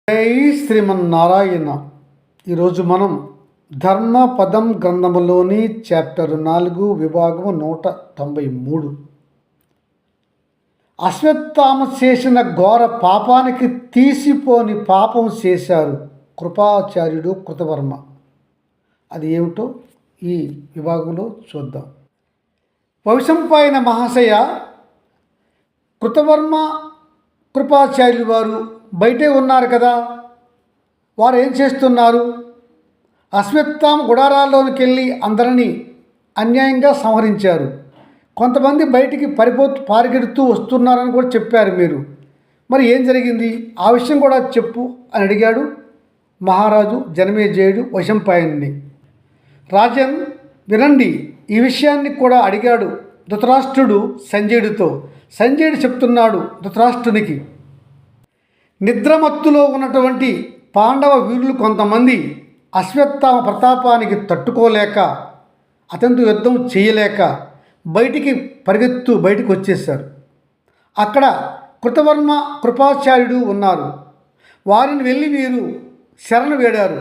జై శ్రీమన్నారాయణ. ఈరోజు మనం ధర్మపదం గ్రంథములోని చాప్టర్ 4 విభాగము 193 అశ్వత్థామ చేసిన ఘోర పాపానికి తీసిపోని పాపం చేశారు కృపాచార్యుడు కృతవర్మ. అది ఏమిటో ఈ విభాగంలో చూద్దాం. వైశంపాయన మహాశయ, కృతవర్మ కృపాచార్యులు వారు బయటే ఉన్నారు కదా, వారు ఏం చేస్తున్నారు? అశ్వత్థామ గుడారాల్లోనికి వెళ్ళి అందరినీ అన్యాయంగా సంహరించారు. కొంతమంది బయటికి పారిగెడుతూ వస్తున్నారని కూడా చెప్పారు మీరు. మరి ఏం జరిగింది? ఆ విషయం కూడా చెప్పు అని అడిగాడు మహారాజు జనమేజయుడు వైశంపాయనుని. రాజన్ వినండి, ఈ విషయాన్ని కూడా అడిగాడు ధృతరాష్ట్రుడు సంజయుడితో. సంజయుడు చెప్తున్నాడు ధృతరాష్ట్రునికి, నిద్రమత్తులో ఉన్నటువంటి పాండవ వీరులు కొంతమంది అశ్వత్థామ ప్రతాపానికి తట్టుకోలేక, అతనితో యుద్ధం చేయలేక బయటికి వచ్చేశారు. అక్కడ కృతవర్మ కృపాచార్యుడు ఉన్నారు. వారిని వెళ్ళి వీరు శరణు వేడారు.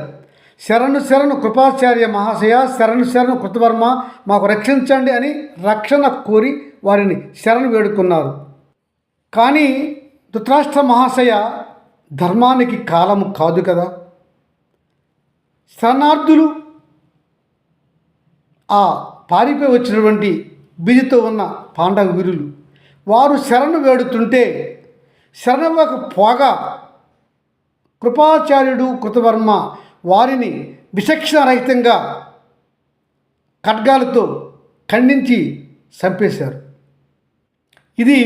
శరణు కృపాచార్య మహాశయ, శరణు కృతవర్మ, మాకు రక్షించండి అని రక్షణ కోరి వారిని శరణు వేడుకున్నారు. కానీ ధృతరాష్ట్ర మహాశయ, ధర్మానికి కాలము కాదు కదా. శరణార్థులు ఆ పారిపోయి వచ్చినటువంటి బిజితో ఉన్న పాండవ వీరులు వారు శరణు వేడుతుంటే శరణవ్వకపోగా కృపాచార్యుడు కృతవర్మ వారిని విచక్షణరహితంగా ఖడ్గాలతో ఖండించి చంపేశారు. ఇది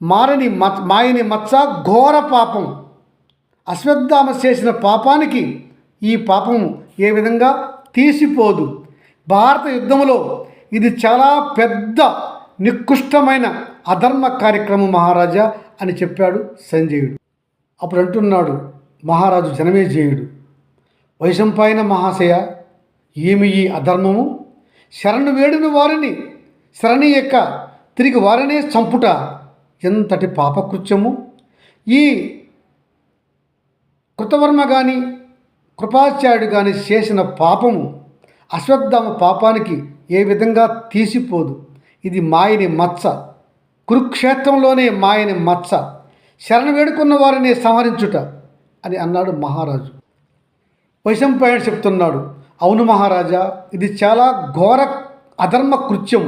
మాయని మచ్చ, ఘోర పాపం. అశ్వత్థామ చేసిన పాపానికి ఈ పాపము ఏ విధంగా తీసిపోదు. భారత యుద్ధంలో ఇది చాలా పెద్ద నికృష్టమైన అధర్మ కార్యక్రమం మహారాజా అని చెప్పాడు సంజయుడు. అప్పుడు అంటున్నాడు మహారాజు జనమేజయుడు, వైశంపాయన మహాశయ, ఏమి ఈ అధర్మము? శరణు వేడిన వారిని శరణీయక తిరిగి వారినే చంపుట ఎంతటి పాపకృత్యము! ఈ కృతవర్మ కానీ కృపాచార్యుడు కానీ చేసిన పాపము అశ్వత్థామ పాపానికి ఏ విధంగా తీసిపోదు. ఇది మాయని మచ్చ, కురుక్షేత్రంలోనే మాయని మచ్చ, శరణు వేడుకున్న వారిని సంహరించుట అని అన్నాడు మహారాజు. వైశంపాయనుడు చెప్తున్నాడు, అవును మహారాజా, ఇది చాలా ఘోర అధర్మ కృత్యం.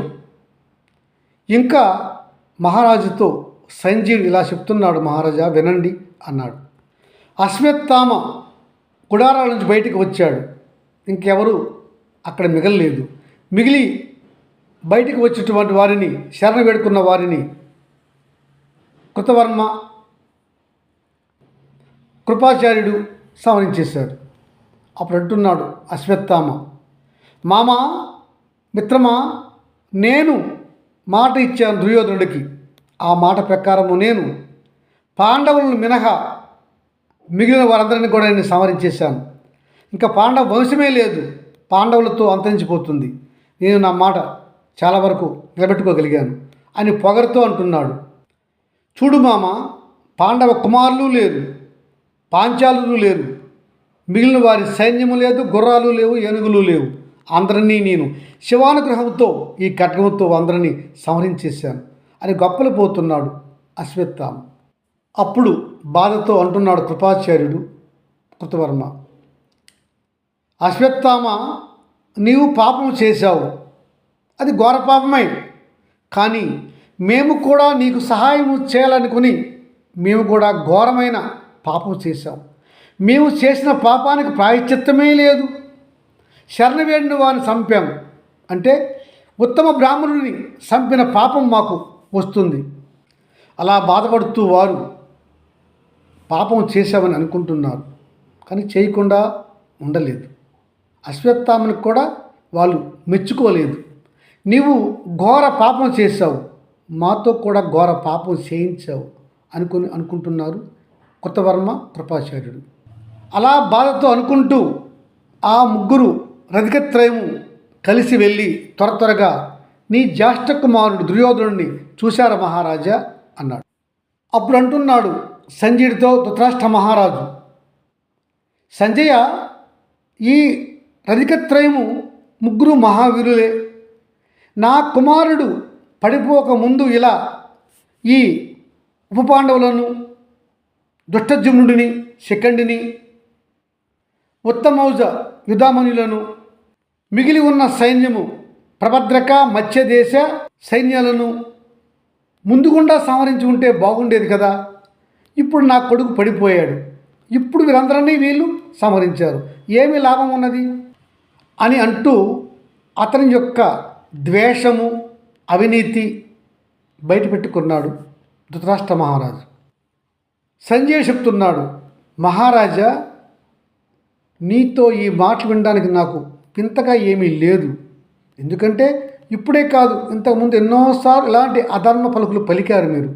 ఇంకా మహారాజుతో సంజయుడు ఇలా చెప్తున్నాడు, మహారాజా వినండి అన్నాడు. అశ్వత్థామ గుడారాల నుంచి బయటికి వచ్చాడు. ఇంకెవరు అక్కడ మిగిలి బయటికి వచ్చేటువంటి వారిని శరణ వేడుకున్న వారిని కృతవర్మ కృపాచార్యుడు సంహరించేశాడు. అప్పుడు అంటున్నాడు అశ్వత్థామ, మామా, మిత్రమా, నేను మాట ఇచ్చాను దుర్యోధనుడికి. ఆ మాట ప్రకారము నేను పాండవులను మినహా మిగిలిన వారందరినీ కూడా నేను సంహరించేశాను. ఇంకా పాండవ వంశమే లేదు, పాండవులతో అంతరించిపోతుంది. నేను నా మాట చాలా వరకు నిలబెట్టుకోగలిగాను అని పొగరుతో అంటున్నాడు. చూడు మామ, పాండవ కుమారులు లేరు, పాంచాలులు లేరు, మిగిలిన వారి సైన్యము లేదు, గుర్రాలు లేవు, ఏనుగులు లేవు. అందరినీ నేను శివానుగ్రహంతో ఈ ఖడ్గంతో అందరినీ సంహరించేశాను అని గొప్పలు పోతున్నాడు అశ్వత్థామ. అప్పుడు బాధతో అంటున్నాడు కృపాచార్యుడు కృతవర్మ, అశ్వత్థామ, నీవు పాపం చేశావు, అది ఘోర పాపమే. కానీ మేము కూడా నీకు సహాయం చేయాలనుకుని మేము కూడా ఘోరమైన పాపం చేశాం. మేము చేసిన పాపానికి ప్రాయశ్చిత్తమే లేదు. శరణు వేడిన వారిని చంపాం అంటే ఉత్తమ బ్రాహ్మణుని చంపిన పాపం మాకు వస్తుంది. అలా బాధపడుతూ వారు పాపం చేశామని అనుకుంటున్నారు, కానీ చేయకుండా ఉండలేదు. అశ్వత్థామనికి కూడా వాళ్ళు మెచ్చుకోలేదు. నీవు ఘోర పాపం చేశావు, మాతో కూడా ఘోర పాపం చేయించావు అనుకుంటున్నారు కృతవర్మ కృపాచార్యుడు. అలా బాధతో అనుకుంటూ ఆ ముగ్గురు రథికత్రయము కలిసి వెళ్ళి త్వరగా నీ జ్యేష్ఠ కుమారుడు దుర్యోధనుడిని చూశారా మహారాజా అన్నాడు. అప్పుడు అంటున్నాడు సంజయుడితో ధృతరాష్ట్ర మహారాజు, సంజయ, ఈ రధికత్రయము ముగ్గురు మహావీరులే. నా కుమారుడు పడిపోక ముందు ఇలా ఈ ఉపపాండవులను, దుష్టజుమ్నుడిని, శిఖండిని, ఉత్తమౌజ యుధామణులను, మిగిలి ఉన్న సైన్యము ప్రభద్రక మత్స్యదేశ సైన్యాలను ముందుగుండా సంహరించి ఉంటే బాగుండేది కదా. ఇప్పుడు నా కొడుకు పడిపోయాడు, ఇప్పుడు వీరందరినీ వీళ్ళు సంహరించారు, ఏమి లాభం ఉన్నది అని అంటూ అతని యొక్క ద్వేషము, అవినీతి బయటపెట్టుకున్నాడు ధృతరాష్ట్ర మహారాజు. సంజయ్ చెప్తున్నాడు, మహారాజా, నీతో ఈ మాటలు వినడానికి నాకు వింతగా ఏమీ లేదు. ఎందుకంటే ఇప్పుడే కాదు, ఇంతకుముందు ఎన్నోసార్లు ఇలాంటి అధర్మ పలుకులు పలికారు మీరు.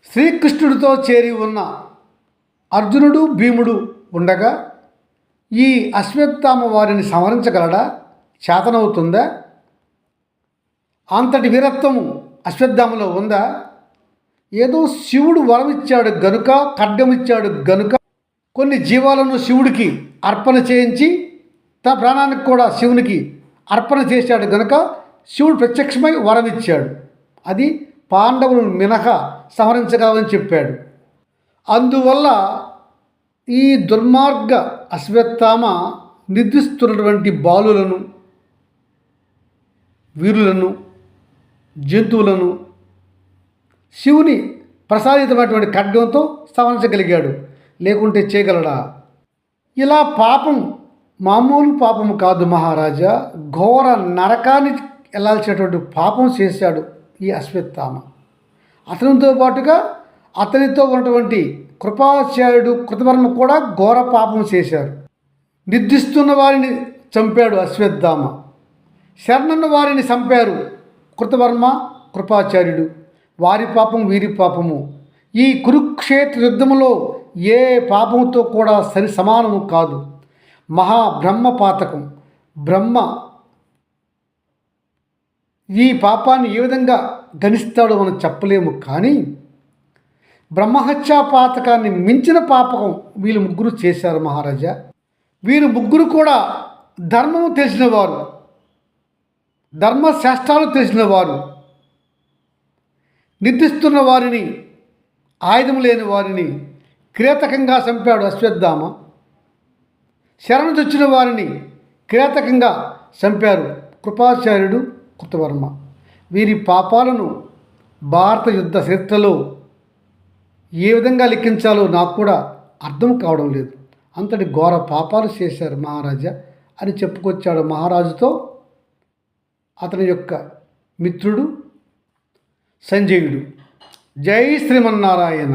శ్రీకృష్ణుడితో చేరి ఉన్న అర్జునుడు, భీముడు ఉండగా ఈ అశ్వత్థామ వారిని సంహరించగలడా? చేతనవుతుందా? అంతటి వీరత్వము అశ్వత్థామలో ఉందా? ఏదో శివుడు వరమిచ్చాడు గనుక, ఖడ్గమిచ్చాడు గనుక కొన్ని జీవాలను శివుడికి అర్పణ చేయించి తన ప్రాణానికి కూడా శివునికి అర్పణ చేశాడు గనుక శివుడు ప్రత్యక్షమై వరమిచ్చాడు. అది పాండవులను మినహా సంహరించగలవని చెప్పాడు. అందువల్ల ఈ దుర్మార్గ అశ్వత్థామ నిద్రిస్తున్నటువంటి బాలులను, వీరులను, జంతువులను శివుని ప్రసాదితమైనటువంటి ఖడ్గంతో సంహరించగలిగాడు. లేకుంటే చేయగలడా? ఇలా పాపం మామూలు పాపము కాదు మహారాజా, ఘోర నరకానికి వెళ్ళాల్సినటువంటి పాపం చేశాడు ఈ అశ్వత్థామ. అతనితో పాటుగా అతనితో ఉన్నటువంటి కృపాచార్యుడు, కృతవర్మ కూడా ఘోర పాపం చేశారు. నిద్రిస్తున్న వారిని చంపాడు అశ్వత్థామ, శరణన్న వారిని చంపారు కృతవర్మ, కృపాచార్యుడు. వారి పాపం వీరి పాపము. ఈ కురుక్షేత్ర యుద్ధములో ఏ పాపంతో కూడా సరి సమానము కాదు. మహాబ్రహ్మపాతకం. బ్రహ్మ ఈ పాపాన్ని ఏ విధంగా గణిస్తాడో మనం చెప్పలేము. కానీ బ్రహ్మహత్యా పాతకాన్ని మించిన పాపకం వీళ్ళు ముగ్గురు చేశారు మహారాజా. వీరు ముగ్గురు కూడా ధర్మము తెలిసినవారు, ధర్మశాస్త్రాలు తెలిసినవారు. నిద్రిస్తున్న వారిని, ఆయుధం లేని వారిని కిరాతకంగా చంపాడు అశ్వత్థామ. శరణు తెచ్చిన వారిని కిరాతకంగా చంపారు కృపాచార్యుడు, కృతవర్మ. వీరి పాపాలను భారత యుద్ధ చరిత్రలో ఏ విధంగా లెక్కించాలో నాకు కూడా అర్థం కావడం లేదు. అంతటి ఘోర పాపాలు చేశారు మహారాజా అని చెప్పుకొచ్చాడు మహారాజుతో అతని యొక్క మిత్రుడు సంజయుడు. జై శ్రీమన్నారాయణ.